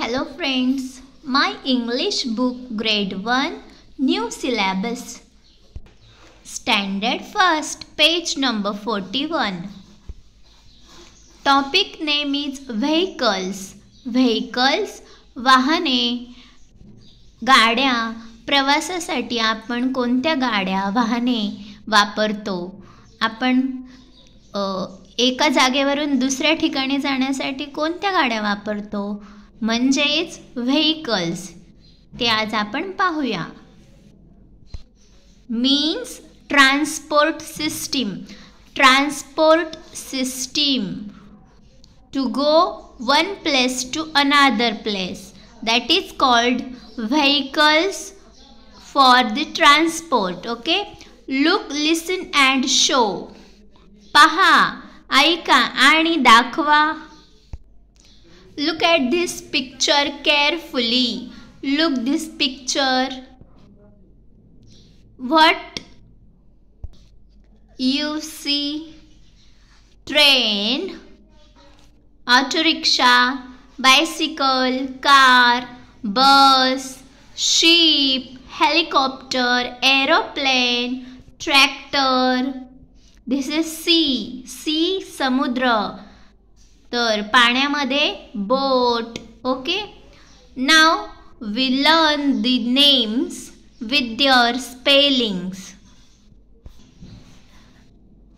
Hello friends, my English book grade 1 new syllabus. Standard first, page number 41. Topic name is vehicles. Vehicles, वाहने, गाड्या. प्रवासासाठी आपण कोणत्या गाड्या, वाहने वापरतो? आपण एका जागेवरून दुसऱ्या ठिकाणी जाण्यासाठी कोणत्या गाड्या वापरतो? म्हणजेच व्हेइकल्स. ते आज आपण पाहूया. Means transport system. Transport system to go one place to another place, that is called vehicles for the transport. Okay, look, listen and show. पहा, ऐका आणि दाखवा. Look at this picture carefully. Look this picture. What you see? Train, auto rickshaw, bicycle, car, bus, ship, helicopter, aeroplane, tractor. This is sea. Sea, समुद्र. तर पाण्यामध्ये boat. Okay. Now we learn the names with their spellings.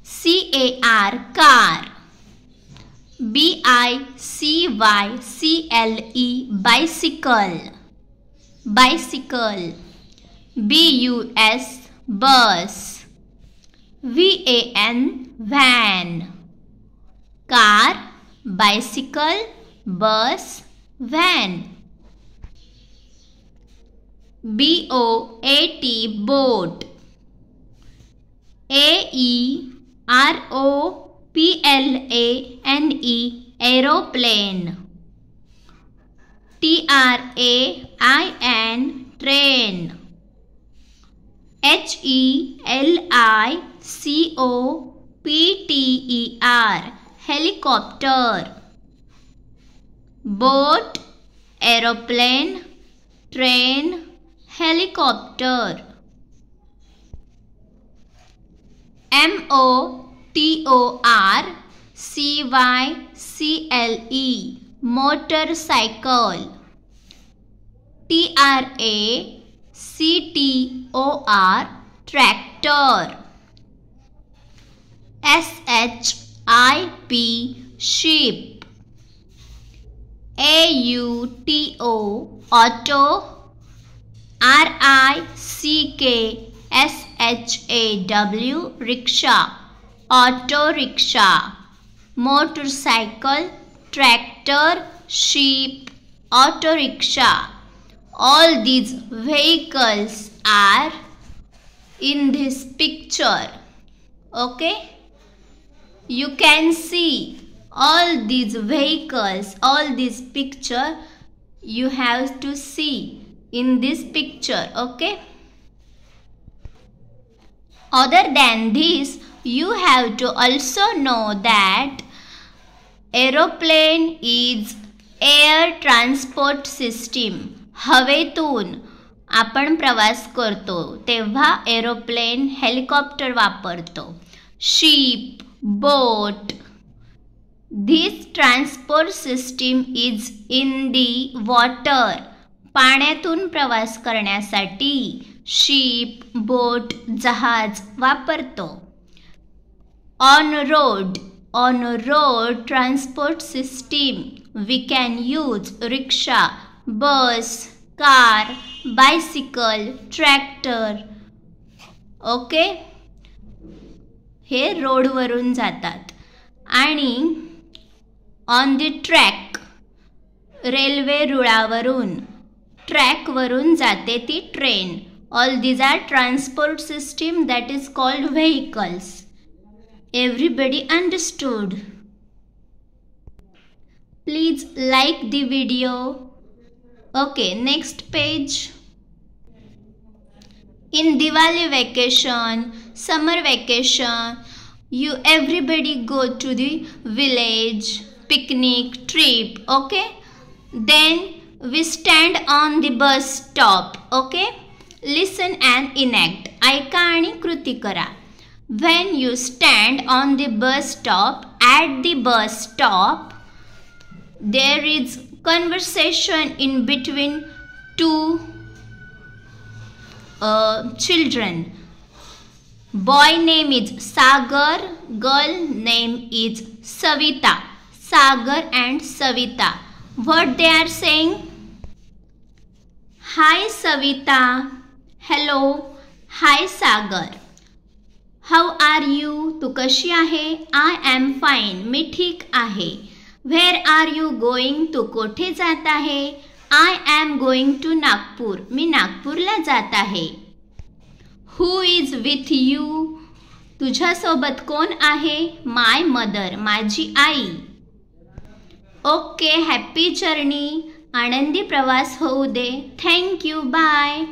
C-A-R, car. B-I-C-Y-C-L-E, bicycle. Bicycle. B-U-S, bus. V-A-N, van. Car, bicycle, bus, van. B-O-A-T, boat. A-E-R-O-P-L-A-N-E, aeroplane. T-R-A-I-N, train. H-E-L-I-C-O-P-T-E-R, helicopter. Boat, aeroplane, train, helicopter. M-O-T-O-R-C-Y-C-L-E, motorcycle. T-R-A-C-T-O-R, tractor. S-H-I-P, sheep. A-U-T-O, auto. R-I-C-K-S-H-A-W, rickshaw, auto rickshaw. Motorcycle, tractor, sheep, auto rickshaw. All these vehicles are in this picture. Okay, you can see all these vehicles, all this picture you have to see in this picture. Okay, other than this you have to also know that aeroplane is air transport system. हवेतून आपण प्रवास करतो तेव्हा aeroplane, helicopter वापरतो. Ship, boat. This transport system is in the water. पाण्यातून प्रवास करण्यासाठी ship, boat, जहाज वापरतो. On road transport system we can use rickshaw, bus, car, bicycle, tractor. Okay, हे रोड वरून जातात. आणि on the track, रेल्वे रुळावरून, ट्रॅक वरून जाते ती train. All these are transport system that is called vehicles. Everybody understood? Please like the video. Okay, next page. In Diwali vacation, summer vacation, everybody go to the village, picnic, trip. Okay, then We stand on the bus stop. Okay? Listen and enact. ऐका आणि कृती करा. When you stand on the bus stop, at the bus stop, there is conversation in between two children. Boy name is Sagar, girl name is Savita. Sagar and Savita. What they are saying? Hi Savita. Hello. Hi Sagar. How are you? तू कशी आहे? I am fine. मी ठीक आहे. Where are you going? तू कोठे जात आहे? I am going to Nagpur. मी नागपूरला जात आहे. Who is with you? तुझ्यासोबत कोण आहे? My mother. माझी आई. Okay, happy journey. आनंदी प्रवास होऊ दे. Thank you. बाय.